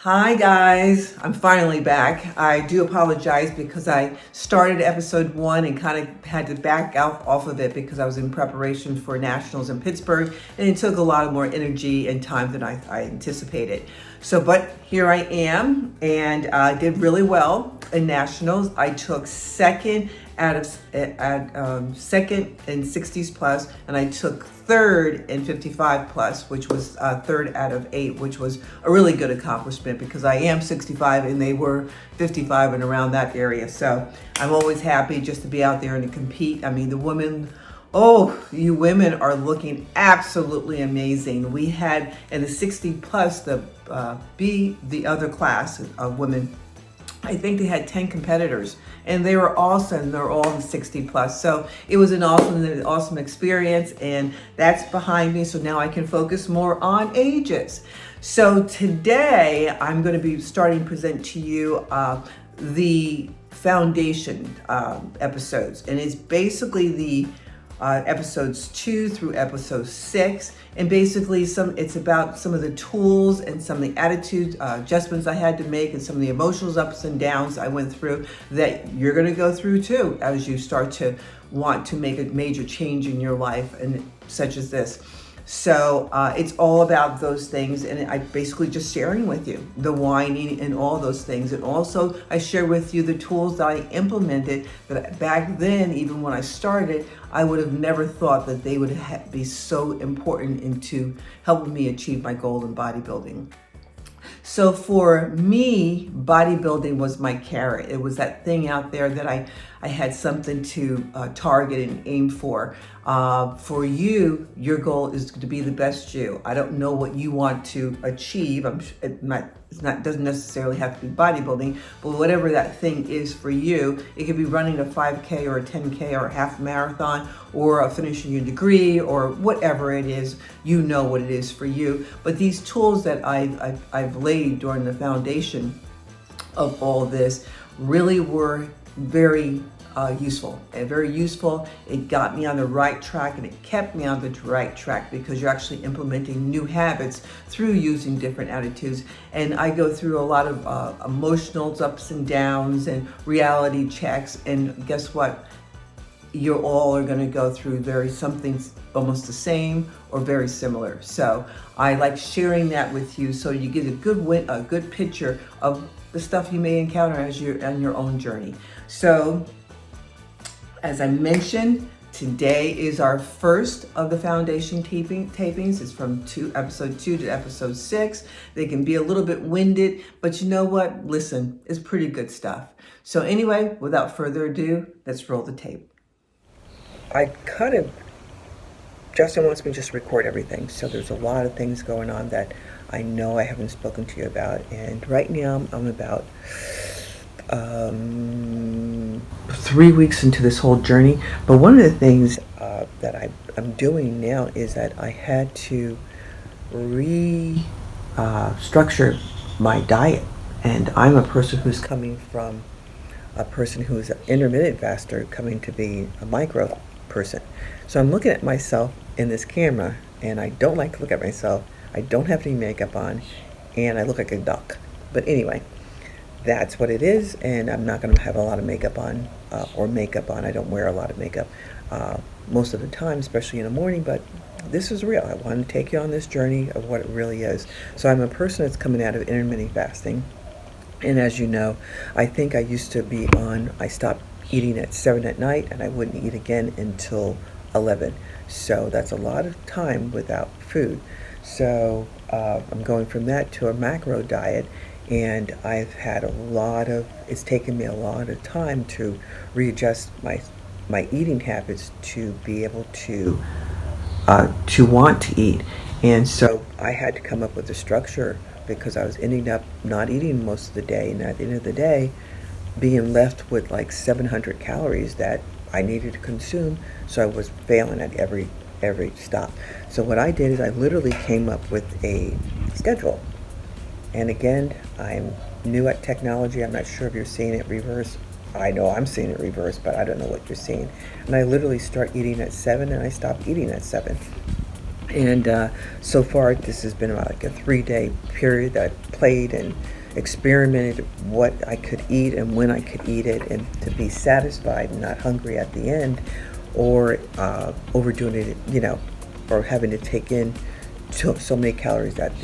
Hi guys, I'm finally back. I do apologize because I started episode 1 and kind of had to back out off of it because I was in preparation for nationals in Pittsburgh and it took a lot of more energy and time than I anticipated. But here I am, and I did really well in nationals. I took second second in 60s plus, and I took third in 55 plus, which was third out of 8, which was a really good accomplishment because I am 65 and they were 55 and around that area. So I'm always happy just to be out there and to compete. I mean, the women, oh, you women are looking absolutely amazing. We had in the 60 plus, the other class of women, I think they had 10 competitors, and they were awesome. They're all 60 plus. So it was an awesome experience, and that's behind me. So now I can focus more on AGEIS. So today I'm going to be starting to present to you the foundation episodes, and it's basically the episodes 2 through episode 6, and basically it's about some of the tools and some of the attitude adjustments I had to make and some of the emotional ups and downs I went through that you're going to go through too as you start to want to make a major change in your life, and such as this. So it's all about those things, and I basically just sharing with you the whining and all those things. And also I share with you the tools that I implemented that back then, even when I started, I would have never thought that they would be so important into helping me achieve my goal in bodybuilding. So for me, bodybuilding was my carrot. It was that thing out there that I had something to target and aim for. For you, your goal is to be the best you. I don't know what you want to achieve. Doesn't necessarily have to be bodybuilding, but whatever that thing is for you, it could be running a 5K or a 10K or a half marathon or finishing your degree or whatever it is. You know what it is for you. But these tools that I've laid during the foundation of all this really were very useful. It got me on the right track, and it kept me on the right track because you're actually implementing new habits through using different attitudes. And I go through a lot of emotional ups and downs and reality checks. And guess what? You all are going to go through something almost the same or very similar. So I like sharing that with you so you get a good picture of the stuff you may encounter as you're on your own journey. So as I mentioned, today is our first of the foundation tapings. It's from episode 2 to episode 6. They can be a little bit winded, but you know what? Listen, it's pretty good stuff. So anyway, without further ado, let's roll the tape. Justin wants me to just record everything. So there's a lot of things going on that I know I haven't spoken to you about. And right now I'm about 3 weeks into this whole journey. But one of the things that I'm doing now is that I had to restructure my diet. And I'm a person who's coming from a person who's an intermittent faster coming to be a micro person. So I'm looking at myself in this camera, and I don't like to look at myself. I don't have any makeup on, and I look like a duck. But anyway, that's what it is, and I'm not going to have a lot of makeup on, I don't wear a lot of makeup most of the time, especially in the morning, but this is real. I want to take you on this journey of what it really is. So I'm a person that's coming out of intermittent fasting, and as you know, I think I stopped eating at 7 at night, and I wouldn't eat again until 11. So that's a lot of time without food. So I'm going from that to a macro diet, and it's taken me a lot of time to readjust my eating habits to be able to want to eat. And so I had to come up with a structure because I was ending up not eating most of the day, and at the end of the day being left with like 700 calories that I needed to consume. So I was failing at every stop. So what I did is I literally came up with a schedule. And again, I'm new at technology. I'm not sure if you're seeing it reverse. I know I'm seeing it reverse, but I don't know what you're seeing. And I literally start eating at 7 and I stop eating at 7. And so far, this has been about like a 3-day period that I played and experimented what I could eat and when I could eat it, and to be satisfied and not hungry at the end, or overdoing it, or having to take in so many calories at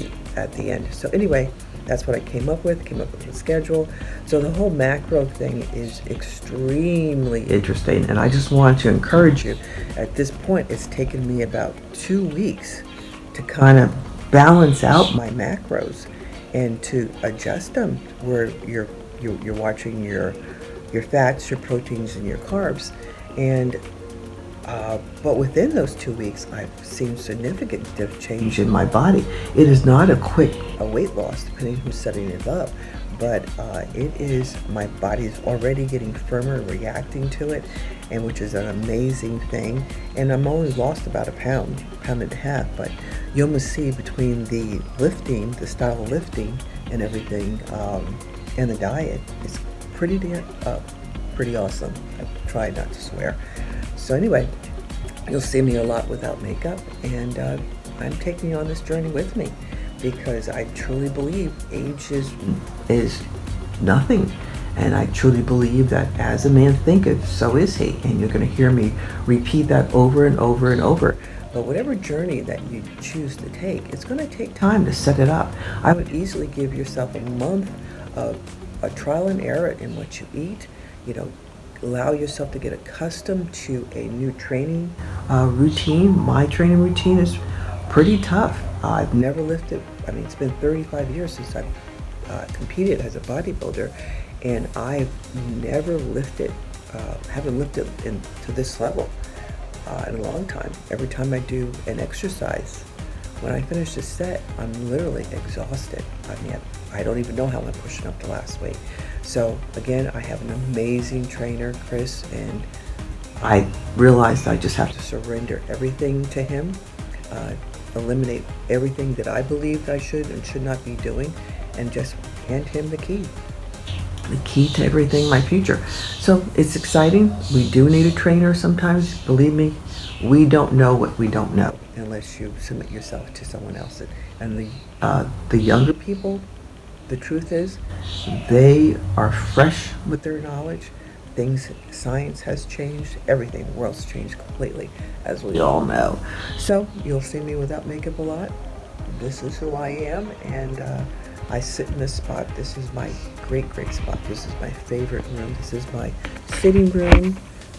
the end. So anyway, that's what I came up with a schedule. So the whole macro thing is extremely interesting, and I just want to encourage you. At this point, it's taken me about 2 weeks to kind of balance out my macros and to adjust them where you're watching your fats, your proteins, and your carbs. And but within those 2 weeks, I've seen significant change in my body. It is not a quick weight loss, depending who's setting it up, but it is, my body is already getting firmer and reacting to it, and which is an amazing thing. And I'm only lost about a pound and a half, but you almost see between the lifting, the style of lifting and everything, and the diet, it's pretty awesome. I try not to swear. So anyway, you'll see me a lot without makeup, and I'm taking you on this journey with me, because I truly believe age is nothing. And I truly believe that as a man thinketh, so is he. And you're going to hear me repeat that over and over and over. But whatever journey that you choose to take, it's going to take time to set it up. I would easily give yourself a month of a trial and error in what you eat. Allow yourself to get accustomed to a new training routine. My training routine is pretty tough. I've never lifted. It's been 35 years since I've competed as a bodybuilder, and I've never lifted, haven't lifted to this level in a long time. Every time I do an exercise, when I finish a set, I'm literally exhausted. I don't even know how I'm pushing up the last weight. So again, I have an amazing trainer, Chris, and I realized I just have to surrender everything to him, eliminate everything that I believed I should and should not be doing, and just hand him the key to everything, my future. So it's exciting. We do need a trainer sometimes. Believe me, we don't know what we don't know unless you submit yourself to someone else. And the younger people, the truth is, they are fresh with their knowledge. Science has changed, everything. The world's changed completely, as we all know. So you'll see me without makeup a lot. This is who I am, and I sit in this spot. This is my great spot. This is my favorite room. This is my sitting room.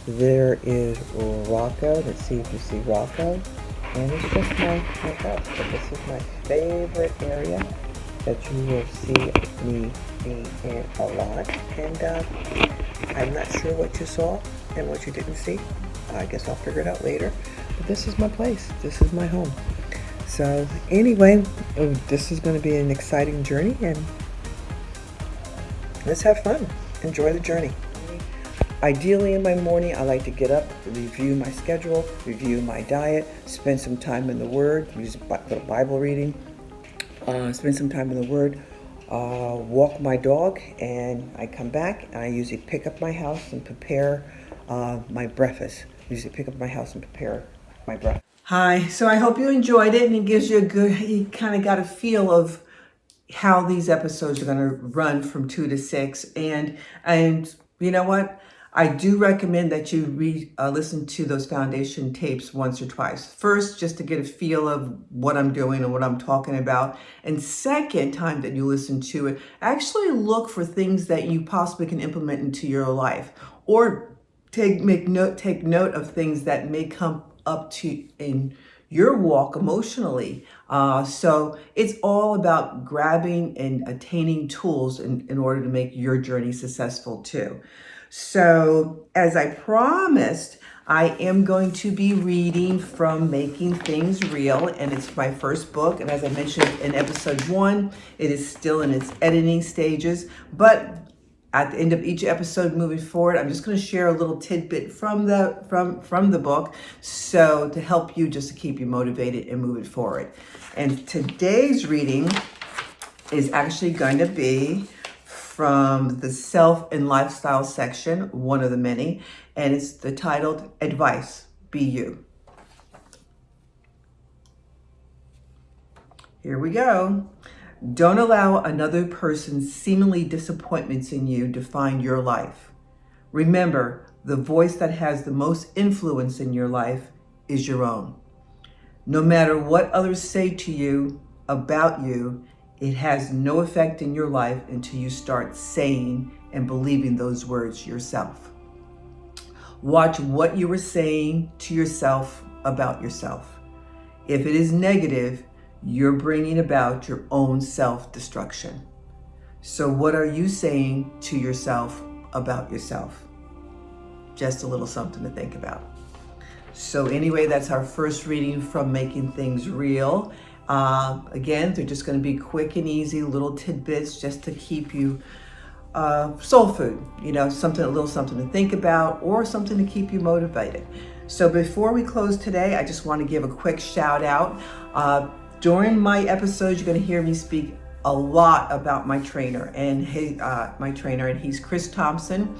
There is Rocco. Let's see if you see Rocco. And it's just my house. But this is my favorite area that you will see me be in a lot. And I'm not sure what you saw and what you didn't see. I guess I'll figure it out later. But this is my place. This is my home. So anyway, this is going to be an exciting journey, and let's have fun. Enjoy the journey. Ideally in my morning, I like to get up, review my schedule, review my diet, spend some time in the Word, use a little Bible reading, spend some time in the Word, walk my dog, and I come back, and I usually pick up my house and prepare my breakfast. Hi, so I hope you enjoyed it, and it gives you you kind of got a feel of how these episodes are going to run from 2 to 6. And you know what? I do recommend that you listen to those foundation tapes once or twice. First, just to get a feel of what I'm doing and what I'm talking about. And second time that you listen to it, actually look for things that you possibly can implement into your life, or take note of things that may come up to in your walk emotionally. So it's all about grabbing and attaining tools in order to make your journey successful too. So as I promised, I am going to be reading from Making Things Real, and it's my first book. And as I mentioned in episode 1, it is still in its editing stages, but at the end of each episode moving forward, I'm just going to share a little tidbit from the book, so to help you, just to keep you motivated and moving forward. And today's reading is actually going to be from the Self and Lifestyle section, one of the many, and it's titled Advice, Be You. Here we go. Don't allow another person's seemingly disappointments in you define your life. Remember, the voice that has the most influence in your life is your own. No matter what others say to you about you, it has no effect in your life until you start saying and believing those words yourself. Watch what you are saying to yourself about yourself. If it is negative, you're bringing about your own self-destruction. So what are you saying to yourself about yourself? Just a little something to think about. So anyway, that's our first reading from Making Things Real. Again, they're just going to be quick and easy, little tidbits just to keep you soul food, something, a little something to think about or something to keep you motivated. So before we close today, I just want to give a quick shout out. During my episodes, you're going to hear me speak a lot about my trainer and he's Chris Thompson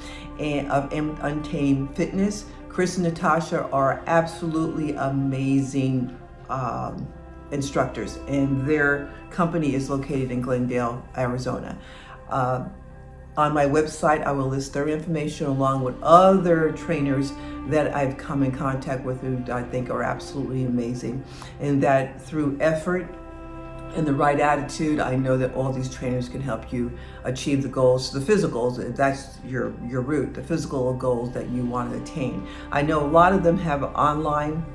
of Untamed Fitness. Chris and Natasha are absolutely amazing instructors, and their company is located in Glendale, Arizona. On my website, I will list their information along with other trainers that I've come in contact with who I think are absolutely amazing, and that through effort and the right attitude, I know that all these trainers can help you achieve the goals, the physicals. That's your route, the physical goals that you want to attain. I know a lot of them have online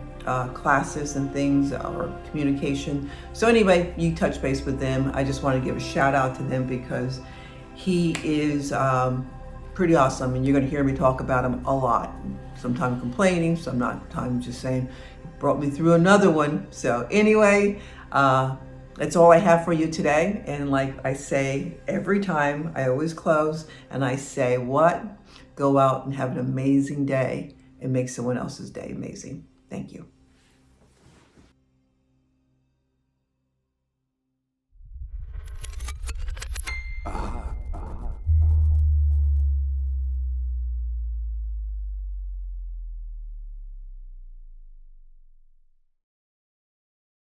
classes and things or communication. So anyway, you touch base with them. I just want to give a shout out to them because he is pretty awesome, and you're going to hear me talk about him a lot. Sometimes complaining, sometimes just saying, brought me through another one. So anyway, that's all I have for you today. And like I say every time, I always close and I say, go out and have an amazing day and make someone else's day amazing. Thank you.